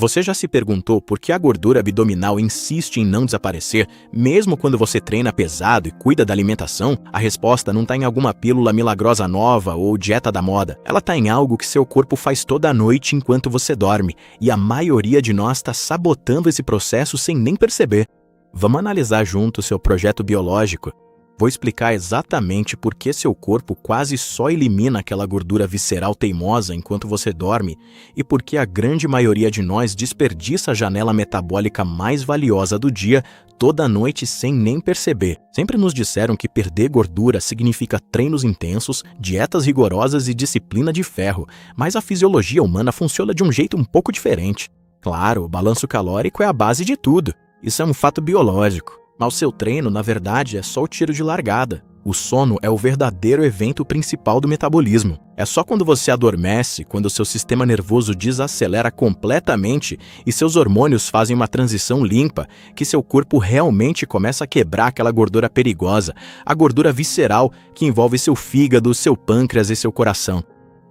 Você já se perguntou por que a gordura abdominal insiste em não desaparecer, mesmo quando você treina pesado e cuida da alimentação? A resposta não está em alguma pílula milagrosa nova ou dieta da moda. Ela está em algo que seu corpo faz toda noite enquanto você dorme, e a maioria de nós está sabotando esse processo sem nem perceber. Vamos analisar junto o seu projeto biológico. Vou explicar exatamente por que seu corpo quase só elimina aquela gordura visceral teimosa enquanto você dorme e por que a grande maioria de nós desperdiça a janela metabólica mais valiosa do dia toda noite sem nem perceber. Sempre nos disseram que perder gordura significa treinos intensos, dietas rigorosas e disciplina de ferro, mas a fisiologia humana funciona de um jeito um pouco diferente. Claro, o balanço calórico é a base de tudo. Isso é um fato biológico. Mas o seu treino, na verdade, é só o tiro de largada. O sono é o verdadeiro evento principal do metabolismo. É só quando você adormece, quando o seu sistema nervoso desacelera completamente e seus hormônios fazem uma transição limpa, que seu corpo realmente começa a quebrar aquela gordura perigosa, a gordura visceral que envolve seu fígado, seu pâncreas e seu coração.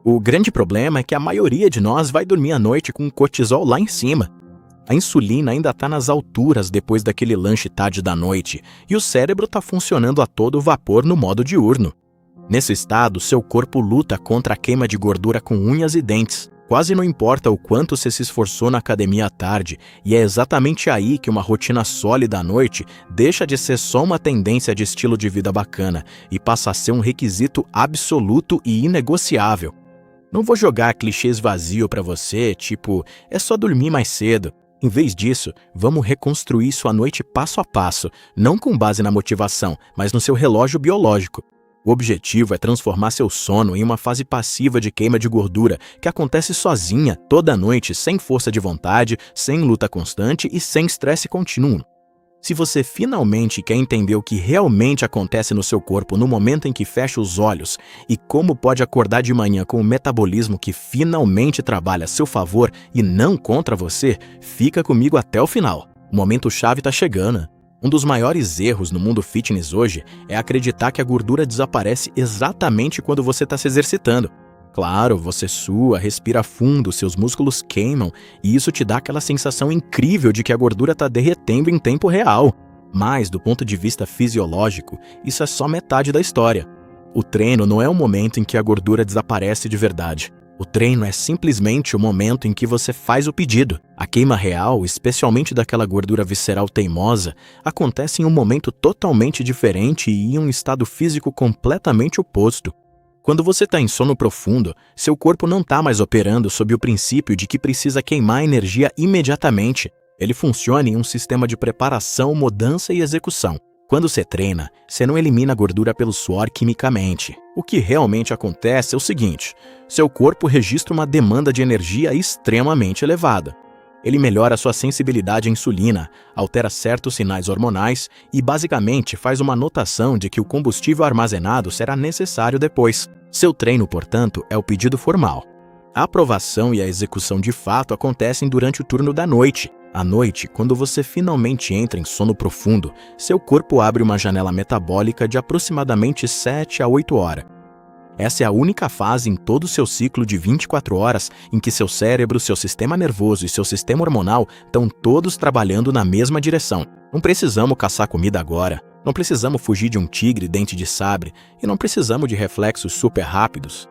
O grande problema é que a maioria de nós vai dormir à noite com o cortisol lá em cima. A insulina ainda está nas alturas depois daquele lanche tarde da noite e o cérebro está funcionando a todo vapor no modo diurno. Nesse estado, seu corpo luta contra a queima de gordura com unhas e dentes. Quase não importa o quanto você se esforçou na academia à tarde, e é exatamente aí que uma rotina sólida à noite deixa de ser só uma tendência de estilo de vida bacana e passa a ser um requisito absoluto e inegociável. Não vou jogar clichês vazios para você, tipo, é só dormir mais cedo. Em vez disso, vamos reconstruir sua noite passo a passo, não com base na motivação, mas no seu relógio biológico. O objetivo é transformar seu sono em uma fase passiva de queima de gordura que acontece sozinha, toda noite, sem força de vontade, sem luta constante e sem estresse contínuo. Se você finalmente quer entender o que realmente acontece no seu corpo no momento em que fecha os olhos e como pode acordar de manhã com um metabolismo que finalmente trabalha a seu favor e não contra você, fica comigo até o final. O momento chave está chegando. Um dos maiores erros no mundo fitness hoje é acreditar que a gordura desaparece exatamente quando você está se exercitando. Claro, você sua, respira fundo, seus músculos queimam e isso te dá aquela sensação incrível de que a gordura está derretendo em tempo real. Mas, do ponto de vista fisiológico, isso é só metade da história. O treino não é o momento em que a gordura desaparece de verdade. O treino é simplesmente o momento em que você faz o pedido. A queima real, especialmente daquela gordura visceral teimosa, acontece em um momento totalmente diferente e em um estado físico completamente oposto. Quando você está em sono profundo, seu corpo não está mais operando sob o princípio de que precisa queimar energia imediatamente. Ele funciona em um sistema de preparação, mudança e execução. Quando você treina, você não elimina a gordura pelo suor quimicamente. O que realmente acontece é o seguinte: seu corpo registra uma demanda de energia extremamente elevada. Ele melhora sua sensibilidade à insulina, altera certos sinais hormonais e basicamente faz uma anotação de que o combustível armazenado será necessário depois. Seu treino, portanto, é o pedido formal. A aprovação e a execução de fato acontecem durante o turno da noite. À noite, quando você finalmente entra em sono profundo, seu corpo abre uma janela metabólica de aproximadamente 7 a 8 horas. Essa é a única fase em todo o seu ciclo de 24 horas em que seu cérebro, seu sistema nervoso e seu sistema hormonal estão todos trabalhando na mesma direção. Não precisamos caçar comida agora, não precisamos fugir de um tigre dente de sabre e não precisamos de reflexos super rápidos.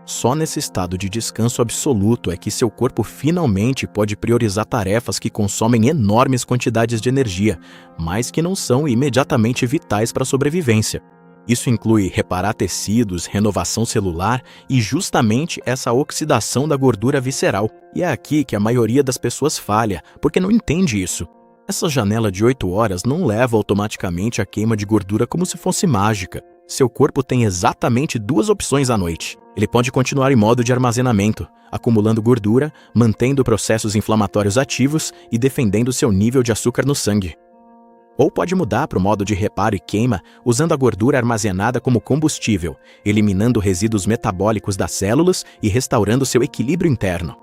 Só nesse estado de descanso absoluto é que seu corpo finalmente pode priorizar tarefas que consomem enormes quantidades de energia, mas que não são imediatamente vitais para a sobrevivência. Isso inclui reparar tecidos, renovação celular e justamente essa oxidação da gordura visceral. E é aqui que a maioria das pessoas falha, porque não entende isso. Essa janela de 8 horas não leva automaticamente à queima de gordura como se fosse mágica. Seu corpo tem exatamente 2 opções à noite. Ele pode continuar em modo de armazenamento, acumulando gordura, mantendo processos inflamatórios ativos e defendendo seu nível de açúcar no sangue. Ou pode mudar para o modo de reparo e queima, usando a gordura armazenada como combustível, eliminando resíduos metabólicos das células e restaurando seu equilíbrio interno.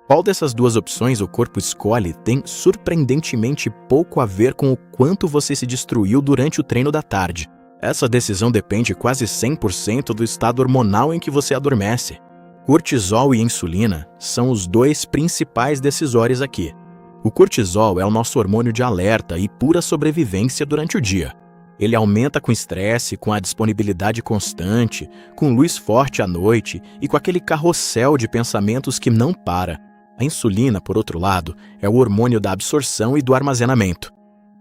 Qual dessas 2 opções o corpo escolhe tem surpreendentemente pouco a ver com o quanto você se destruiu durante o treino da tarde. Essa decisão depende quase 100% do estado hormonal em que você adormece. Cortisol e insulina são os 2 principais decisores aqui. O cortisol é o nosso hormônio de alerta e pura sobrevivência durante o dia. Ele aumenta com estresse, com a disponibilidade constante, com luz forte à noite e com aquele carrossel de pensamentos que não para. A insulina, por outro lado, é o hormônio da absorção e do armazenamento.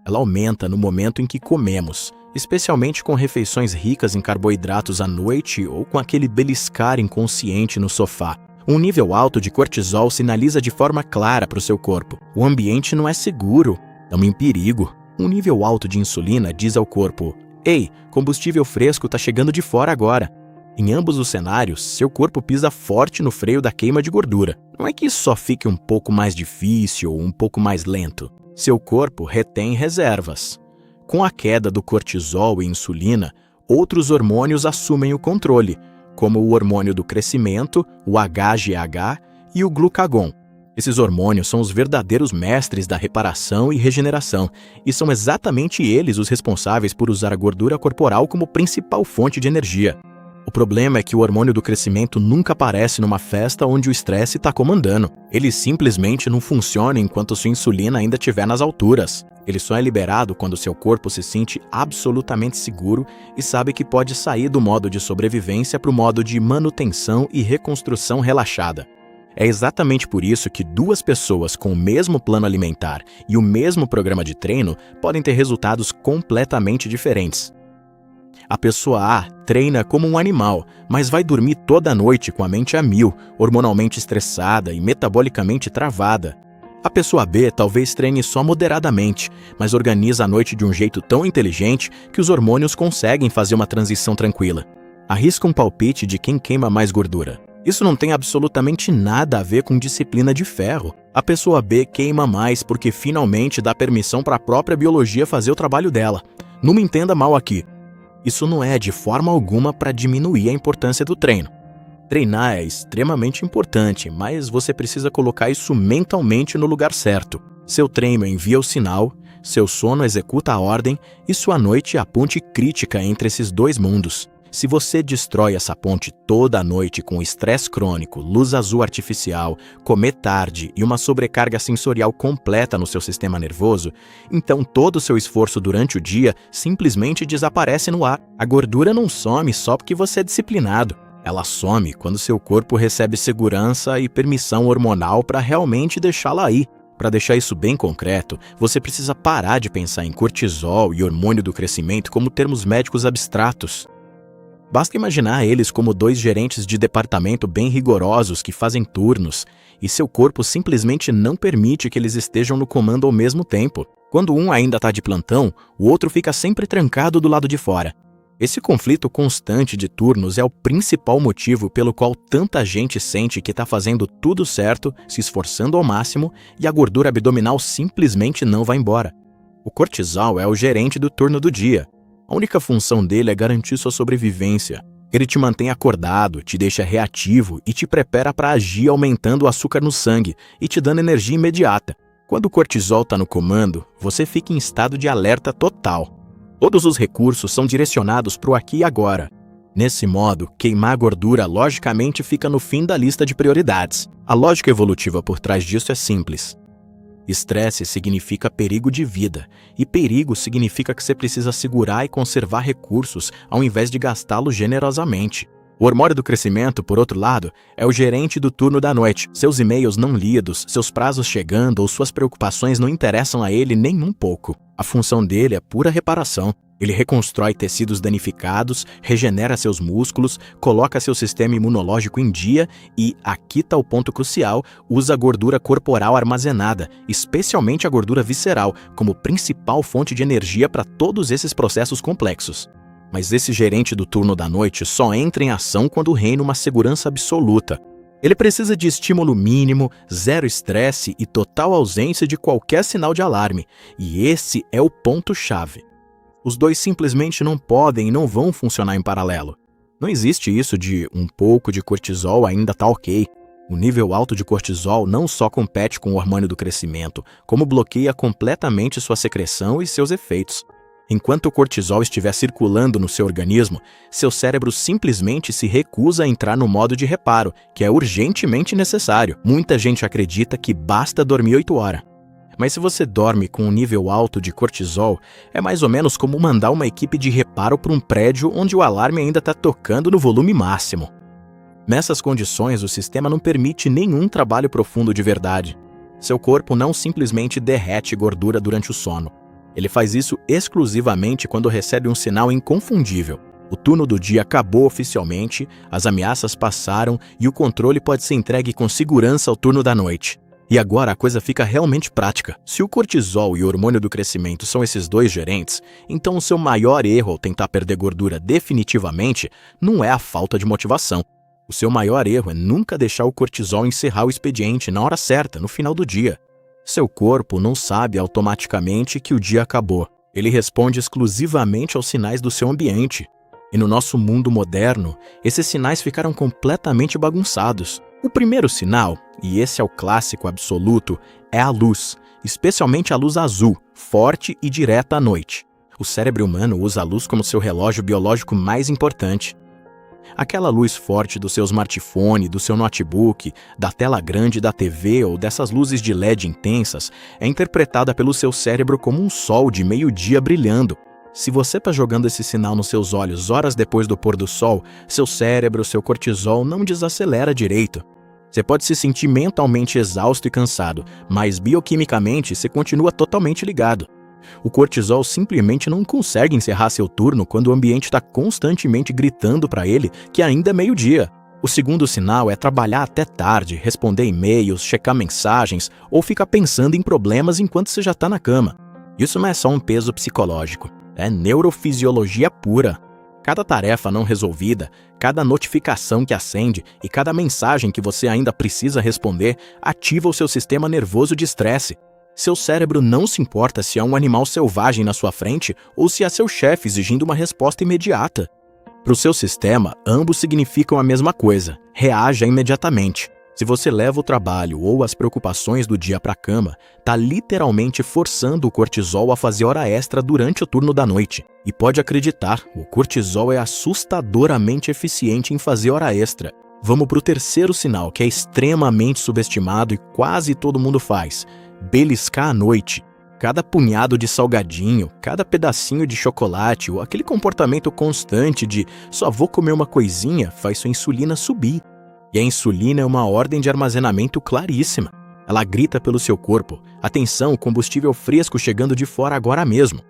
Ela aumenta no momento em que comemos, especialmente com refeições ricas em carboidratos à noite ou com aquele beliscar inconsciente no sofá. Um nível alto de cortisol sinaliza de forma clara para o seu corpo: o ambiente não é seguro, estamos em perigo. Um nível alto de insulina diz ao corpo: ei, combustível fresco está chegando de fora agora. Em ambos os cenários, seu corpo pisa forte no freio da queima de gordura. Não é que isso só fique um pouco mais difícil ou um pouco mais lento. Seu corpo retém reservas. Com a queda do cortisol e insulina, outros hormônios assumem o controle, como o hormônio do crescimento, o HGH e o glucagon. Esses hormônios são os verdadeiros mestres da reparação e regeneração, e são exatamente eles os responsáveis por usar a gordura corporal como principal fonte de energia. O problema é que o hormônio do crescimento nunca aparece numa festa onde o estresse está comandando. Ele simplesmente não funciona enquanto sua insulina ainda estiver nas alturas. Ele só é liberado quando seu corpo se sente absolutamente seguro e sabe que pode sair do modo de sobrevivência para o modo de manutenção e reconstrução relaxada. É exatamente por isso que duas pessoas com o mesmo plano alimentar e o mesmo programa de treino podem ter resultados completamente diferentes. A pessoa A treina como um animal, mas vai dormir toda noite com a mente a mil, hormonalmente estressada e metabolicamente travada. A pessoa B talvez treine só moderadamente, mas organiza a noite de um jeito tão inteligente que os hormônios conseguem fazer uma transição tranquila. Arrisca um palpite de quem queima mais gordura. Isso não tem absolutamente nada a ver com disciplina de ferro. A pessoa B queima mais porque finalmente dá permissão para a própria biologia fazer o trabalho dela. Não me entenda mal aqui. Isso não é de forma alguma para diminuir a importância do treino. Treinar é extremamente importante, mas você precisa colocar isso mentalmente no lugar certo. Seu treino envia o sinal, seu sono executa a ordem e sua noite é a ponte crítica entre esses dois mundos. Se você destrói essa ponte toda a noite com estresse crônico, luz azul artificial, comer tarde e uma sobrecarga sensorial completa no seu sistema nervoso, então todo o seu esforço durante o dia simplesmente desaparece no ar. A gordura não some só porque você é disciplinado. Ela some quando seu corpo recebe segurança e permissão hormonal para realmente deixá-la aí. Para deixar isso bem concreto, você precisa parar de pensar em cortisol e hormônio do crescimento como termos médicos abstratos. Basta imaginar eles como dois gerentes de departamento bem rigorosos que fazem turnos, e seu corpo simplesmente não permite que eles estejam no comando ao mesmo tempo. Quando um ainda está de plantão, o outro fica sempre trancado do lado de fora. Esse conflito constante de turnos é o principal motivo pelo qual tanta gente sente que está fazendo tudo certo, se esforçando ao máximo, e a gordura abdominal simplesmente não vai embora. O cortisol é o gerente do turno do dia. A única função dele é garantir sua sobrevivência. Ele te mantém acordado, te deixa reativo e te prepara para agir aumentando o açúcar no sangue e te dando energia imediata. Quando o cortisol está no comando, você fica em estado de alerta total. Todos os recursos são direcionados para o aqui e agora. Nesse modo, queimar gordura logicamente fica no fim da lista de prioridades. A lógica evolutiva por trás disso é simples. Estresse significa perigo de vida, e perigo significa que você precisa segurar e conservar recursos ao invés de gastá-los generosamente. O hormônio do crescimento, por outro lado, é o gerente do turno da noite. Seus e-mails não lidos, seus prazos chegando ou suas preocupações não interessam a ele nem um pouco. A função dele é pura reparação. Ele reconstrói tecidos danificados, regenera seus músculos, coloca seu sistema imunológico em dia e, aqui está o ponto crucial, usa a gordura corporal armazenada, especialmente a gordura visceral, como principal fonte de energia para todos esses processos complexos. Mas esse gerente do turno da noite só entra em ação quando reina uma segurança absoluta. Ele precisa de estímulo mínimo, zero estresse e total ausência de qualquer sinal de alarme. E esse é o ponto-chave. Os dois simplesmente não podem e não vão funcionar em paralelo. Não existe isso de um pouco de cortisol ainda tá ok. O nível alto de cortisol não só compete com o hormônio do crescimento, como bloqueia completamente sua secreção e seus efeitos. Enquanto o cortisol estiver circulando no seu organismo, seu cérebro simplesmente se recusa a entrar no modo de reparo, que é urgentemente necessário. Muita gente acredita que basta dormir 8 horas. Mas se você dorme com um nível alto de cortisol, é mais ou menos como mandar uma equipe de reparo para um prédio onde o alarme ainda está tocando no volume máximo. Nessas condições, o sistema não permite nenhum trabalho profundo de verdade. Seu corpo não simplesmente derrete gordura durante o sono. Ele faz isso exclusivamente quando recebe um sinal inconfundível. O turno do dia acabou oficialmente, as ameaças passaram e o controle pode ser entregue com segurança ao turno da noite. E agora a coisa fica realmente prática. Se o cortisol e o hormônio do crescimento são esses dois gerentes, então o seu maior erro ao tentar perder gordura definitivamente não é a falta de motivação. O seu maior erro é nunca deixar o cortisol encerrar o expediente na hora certa, no final do dia. Seu corpo não sabe automaticamente que o dia acabou. Ele responde exclusivamente aos sinais do seu ambiente. E no nosso mundo moderno, esses sinais ficaram completamente bagunçados. O primeiro sinal, e esse é o clássico absoluto, é a luz, especialmente a luz azul, forte e direta à noite. O cérebro humano usa a luz como seu relógio biológico mais importante. Aquela luz forte do seu smartphone, do seu notebook, da tela grande da TV ou dessas luzes de LED intensas é interpretada pelo seu cérebro como um sol de meio-dia brilhando. Se você está jogando esse sinal nos seus olhos horas depois do pôr do sol, seu cérebro, seu cortisol não desacelera direito. Você pode se sentir mentalmente exausto e cansado, mas bioquimicamente você continua totalmente ligado. O cortisol simplesmente não consegue encerrar seu turno quando o ambiente está constantemente gritando para ele que ainda é meio-dia. O segundo sinal é trabalhar até tarde, responder e-mails, checar mensagens ou ficar pensando em problemas enquanto você já está na cama. Isso não é só um peso psicológico, é neurofisiologia pura. Cada tarefa não resolvida, cada notificação que acende e cada mensagem que você ainda precisa responder ativa o seu sistema nervoso de estresse. Seu cérebro não se importa se há um animal selvagem na sua frente ou se há seu chefe exigindo uma resposta imediata. Para o seu sistema, ambos significam a mesma coisa: reaja imediatamente. Se você leva o trabalho ou as preocupações do dia para a cama, está literalmente forçando o cortisol a fazer hora extra durante o turno da noite. E pode acreditar, o cortisol é assustadoramente eficiente em fazer hora extra. Vamos para o terceiro sinal, que é extremamente subestimado e quase todo mundo faz: beliscar à noite. Cada punhado de salgadinho, cada pedacinho de chocolate ou aquele comportamento constante de só vou comer uma coisinha faz sua insulina subir. E a insulina é uma ordem de armazenamento claríssima. Ela grita pelo seu corpo: atenção, combustível fresco chegando de fora agora mesmo.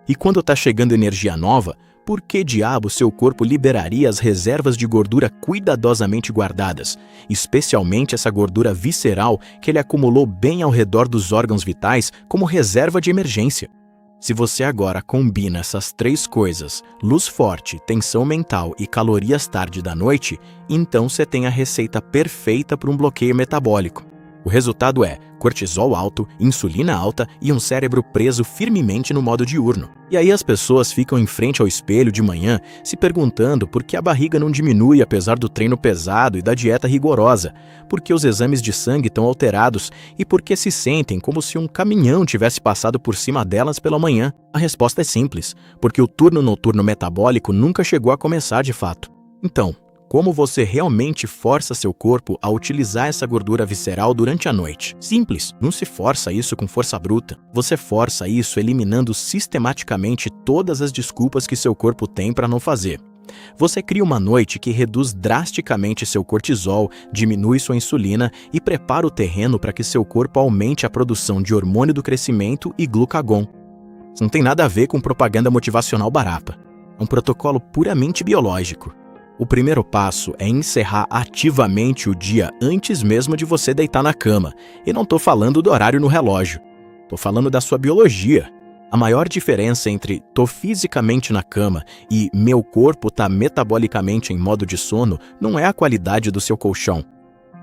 E quando está chegando energia nova, por que diabo seu corpo liberaria as reservas de gordura cuidadosamente guardadas, especialmente essa gordura visceral que ele acumulou bem ao redor dos órgãos vitais como reserva de emergência? Se você agora combina essas três coisas, luz forte, tensão mental e calorias tarde da noite, então você tem a receita perfeita para um bloqueio metabólico. O resultado é cortisol alto, insulina alta e um cérebro preso firmemente no modo diurno. E aí as pessoas ficam em frente ao espelho de manhã se perguntando por que a barriga não diminui apesar do treino pesado e da dieta rigorosa, por que os exames de sangue estão alterados e por que se sentem como se um caminhão tivesse passado por cima delas pela manhã. A resposta é simples: porque o turno noturno metabólico nunca chegou a começar de fato. Então, como você realmente força seu corpo a utilizar essa gordura visceral durante a noite? Simples, não se força isso com força bruta. Você força isso eliminando sistematicamente todas as desculpas que seu corpo tem para não fazer. Você cria uma noite que reduz drasticamente seu cortisol, diminui sua insulina e prepara o terreno para que seu corpo aumente a produção de hormônio do crescimento e glucagon. Isso não tem nada a ver com propaganda motivacional barata. É um protocolo puramente biológico. O primeiro passo é encerrar ativamente o dia antes mesmo de você deitar na cama. E não estou falando do horário no relógio. Estou falando da sua biologia. A maior diferença entre tô fisicamente na cama e meu corpo tá metabolicamente em modo de sono não é a qualidade do seu colchão.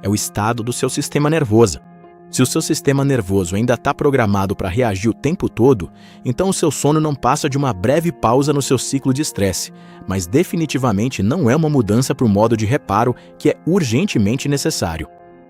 É o estado do seu sistema nervoso. Se o seu sistema nervoso ainda está programado para reagir o tempo todo, então o seu sono não passa de uma breve pausa no seu ciclo de estresse, mas definitivamente não é uma mudança para o modo de reparo que é urgentemente necessário.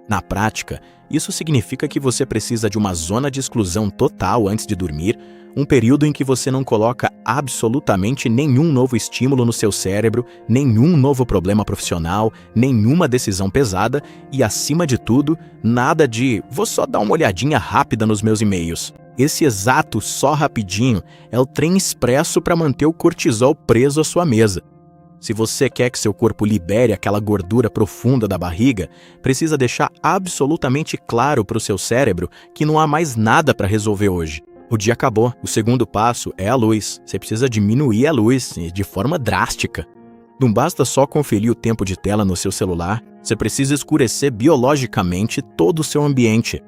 Na prática, isso significa que você precisa de uma zona de exclusão total antes de dormir, um período em que você não coloca absolutamente nenhum novo estímulo no seu cérebro, nenhum novo problema profissional, nenhuma decisão pesada e, acima de tudo, nada de "vou só dar uma olhadinha rápida nos meus e-mails". Esse exato "só rapidinho" é o trem expresso para manter o cortisol preso à sua mesa. Se você quer que seu corpo libere aquela gordura profunda da barriga, precisa deixar absolutamente claro para o seu cérebro que não há mais nada para resolver hoje. O dia acabou. O segundo passo é a luz. Você precisa diminuir a luz de forma drástica. Não basta só conferir o tempo de tela no seu celular, você precisa escurecer biologicamente todo o seu ambiente.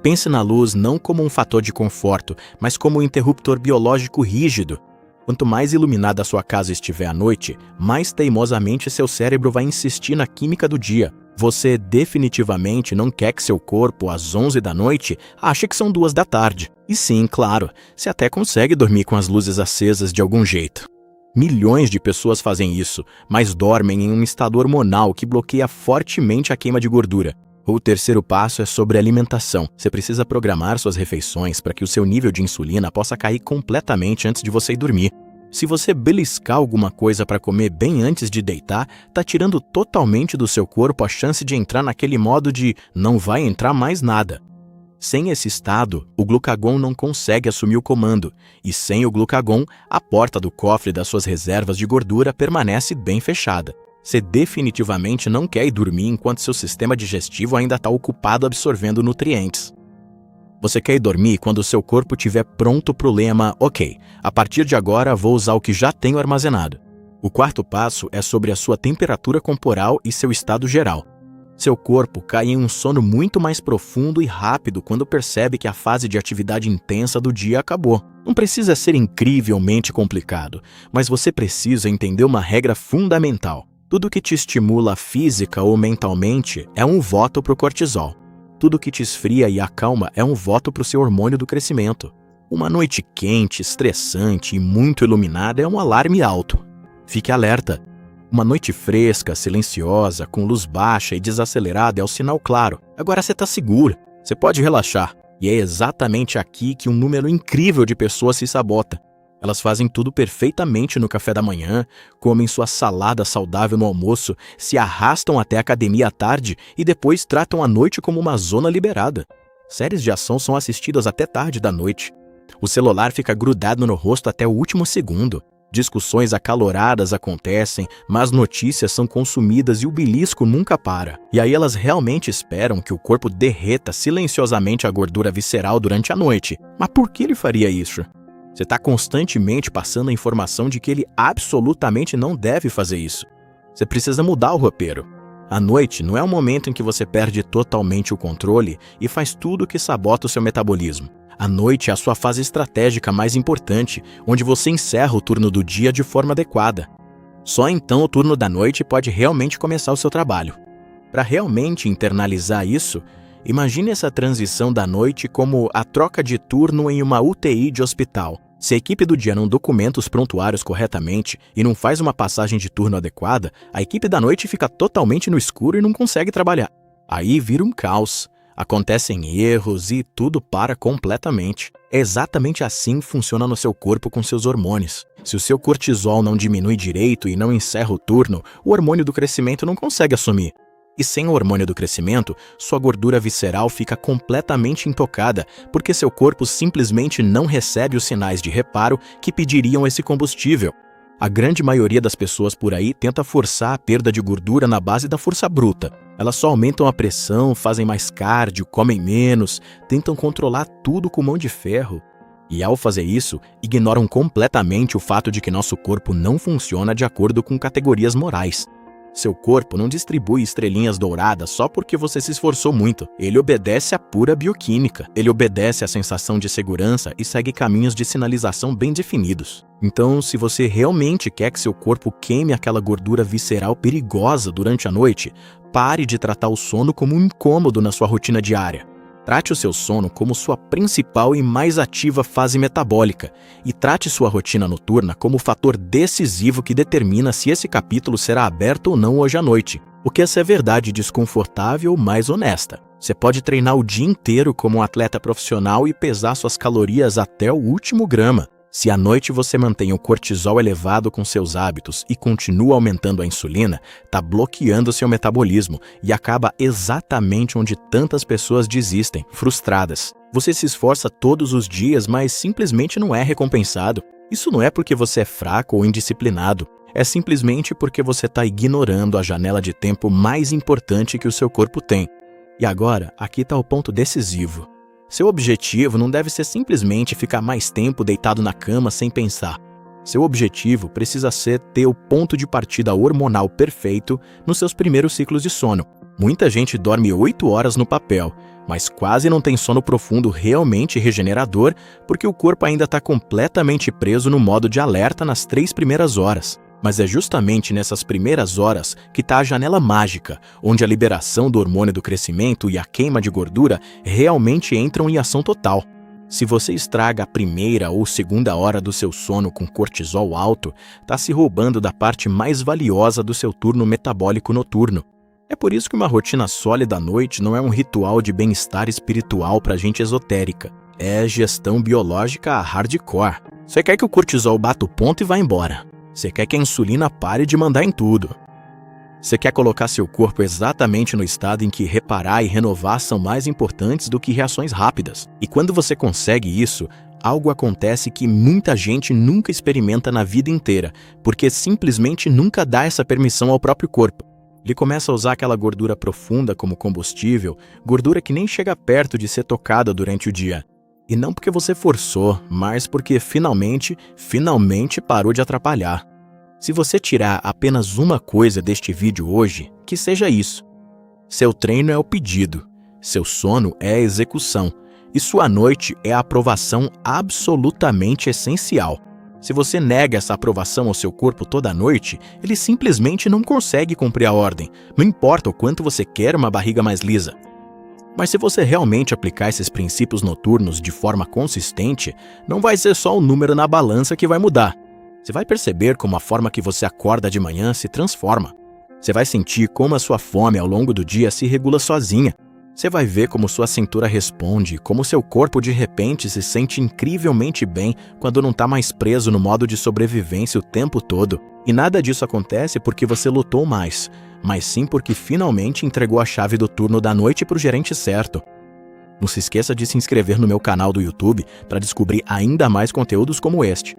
Pense na luz não como um fator de conforto, mas como um interruptor biológico rígido. Quanto mais iluminada a sua casa estiver à noite, mais teimosamente seu cérebro vai insistir na química do dia. Você definitivamente não quer que seu corpo, às 11 da noite, ache que são 2 da tarde. E sim, claro, você até consegue dormir com as luzes acesas de algum jeito. Milhões de pessoas fazem isso, mas dormem em um estado hormonal que bloqueia fortemente a queima de gordura. O terceiro passo é sobre alimentação. Você precisa programar suas refeições para que o seu nível de insulina possa cair completamente antes de você ir dormir. Se você beliscar alguma coisa para comer bem antes de deitar, está tirando totalmente do seu corpo a chance de entrar naquele modo de não vai entrar mais nada. Sem esse estado, o glucagon não consegue assumir o comando, e sem o glucagon, a porta do cofre das suas reservas de gordura permanece bem fechada. Você definitivamente não quer ir dormir enquanto seu sistema digestivo ainda está ocupado absorvendo nutrientes. Você quer ir dormir quando o seu corpo estiver pronto para o lema "ok, a partir de agora vou usar o que já tenho armazenado". O quarto passo é sobre a sua temperatura corporal e seu estado geral. Seu corpo cai em um sono muito mais profundo e rápido quando percebe que a fase de atividade intensa do dia acabou. Não precisa ser incrivelmente complicado, mas você precisa entender uma regra fundamental. Tudo que te estimula física ou mentalmente é um voto para o cortisol. Tudo que te esfria e acalma é um voto para o seu hormônio do crescimento. Uma noite quente, estressante e muito iluminada é um alarme alto. Fique alerta. Uma noite fresca, silenciosa, com luz baixa e desacelerada é o sinal claro. Agora você está seguro, você pode relaxar. E é exatamente aqui que um número incrível de pessoas se sabota. Elas fazem tudo perfeitamente no café da manhã, comem sua salada saudável no almoço, se arrastam até a academia à tarde e depois tratam a noite como uma zona liberada. Séries de ação são assistidas até tarde da noite. O celular fica grudado no rosto até o último segundo. Discussões acaloradas acontecem, mas notícias são consumidas e o belisco nunca para. E aí elas realmente esperam que o corpo derreta silenciosamente a gordura visceral durante a noite. Mas por que ele faria isso? Você está constantemente passando a informação de que ele absolutamente não deve fazer isso. Você precisa mudar o roteiro. A noite não é o momento em que você perde totalmente o controle e faz tudo que sabota o seu metabolismo. A noite é a sua fase estratégica mais importante, onde você encerra o turno do dia de forma adequada. Só então o turno da noite pode realmente começar o seu trabalho. Para realmente internalizar isso, imagine essa transição da noite como a troca de turno em uma UTI de hospital. Se a equipe do dia não documenta os prontuários corretamente e não faz uma passagem de turno adequada, a equipe da noite fica totalmente no escuro e não consegue trabalhar. Aí vira um caos. Acontecem erros e tudo para completamente. É exatamente assim que funciona no seu corpo com seus hormônios. Se o seu cortisol não diminui direito e não encerra o turno, o hormônio do crescimento não consegue assumir. E sem o hormônio do crescimento, sua gordura visceral fica completamente intocada, porque seu corpo simplesmente não recebe os sinais de reparo que pediriam esse combustível. A grande maioria das pessoas por aí tenta forçar a perda de gordura na base da força bruta. Elas só aumentam a pressão, fazem mais cardio, comem menos, tentam controlar tudo com mão de ferro. E ao fazer isso, ignoram completamente o fato de que nosso corpo não funciona de acordo com categorias morais. Seu corpo não distribui estrelinhas douradas só porque você se esforçou muito. Ele obedece à pura bioquímica. Ele obedece à sensação de segurança e segue caminhos de sinalização bem definidos. Então, se você realmente quer que seu corpo queime aquela gordura visceral perigosa durante a noite, pare de tratar o sono como um incômodo na sua rotina diária. Trate o seu sono como sua principal e mais ativa fase metabólica e trate sua rotina noturna como o fator decisivo que determina se esse capítulo será aberto ou não hoje à noite. O que essa é verdade desconfortável, mas honesta. Você pode treinar o dia inteiro como um atleta profissional e pesar suas calorias até o último grama. Se à noite você mantém o cortisol elevado com seus hábitos e continua aumentando a insulina, está bloqueando seu metabolismo e acaba exatamente onde tantas pessoas desistem, frustradas. Você se esforça todos os dias, mas simplesmente não é recompensado. Isso não é porque você é fraco ou indisciplinado. É simplesmente porque você está ignorando a janela de tempo mais importante que o seu corpo tem. E agora, aqui está o ponto decisivo. Seu objetivo não deve ser simplesmente ficar mais tempo deitado na cama sem pensar. Seu objetivo precisa ser ter o ponto de partida hormonal perfeito nos seus primeiros ciclos de sono. Muita gente dorme 8 horas no papel, mas quase não tem sono profundo realmente regenerador porque o corpo ainda está completamente preso no modo de alerta nas 3 primeiras horas. Mas é justamente nessas primeiras horas que está a janela mágica, onde a liberação do hormônio do crescimento e a queima de gordura realmente entram em ação total. Se você estraga a primeira ou segunda hora do seu sono com cortisol alto, está se roubando da parte mais valiosa do seu turno metabólico noturno. É por isso que uma rotina sólida à noite não é um ritual de bem-estar espiritual para gente esotérica. É gestão biológica hardcore. Você quer que o cortisol bata o ponto e vá embora. Você quer que a insulina pare de mandar em tudo. Você quer colocar seu corpo exatamente no estado em que reparar e renovar são mais importantes do que reações rápidas. E quando você consegue isso, algo acontece que muita gente nunca experimenta na vida inteira, porque simplesmente nunca dá essa permissão ao próprio corpo. Ele começa a usar aquela gordura profunda como combustível, gordura que nem chega perto de ser tocada durante o dia. E não porque você forçou, mas porque finalmente parou de atrapalhar. Se você tirar apenas uma coisa deste vídeo hoje, que seja isso. Seu treino é o pedido, seu sono é a execução, e sua noite é a aprovação absolutamente essencial. Se você nega essa aprovação ao seu corpo toda noite, ele simplesmente não consegue cumprir a ordem, não importa o quanto você quer uma barriga mais lisa. Mas se você realmente aplicar esses princípios noturnos de forma consistente, não vai ser só o número na balança que vai mudar. Você vai perceber como a forma que você acorda de manhã se transforma. Você vai sentir como a sua fome ao longo do dia se regula sozinha. Você vai ver como sua cintura responde, como seu corpo de repente se sente incrivelmente bem quando não está mais preso no modo de sobrevivência o tempo todo. E nada disso acontece porque você lutou mais, mas sim porque finalmente entregou a chave do turno da noite para o gerente certo. Não se esqueça de se inscrever no meu canal do YouTube para descobrir ainda mais conteúdos como este.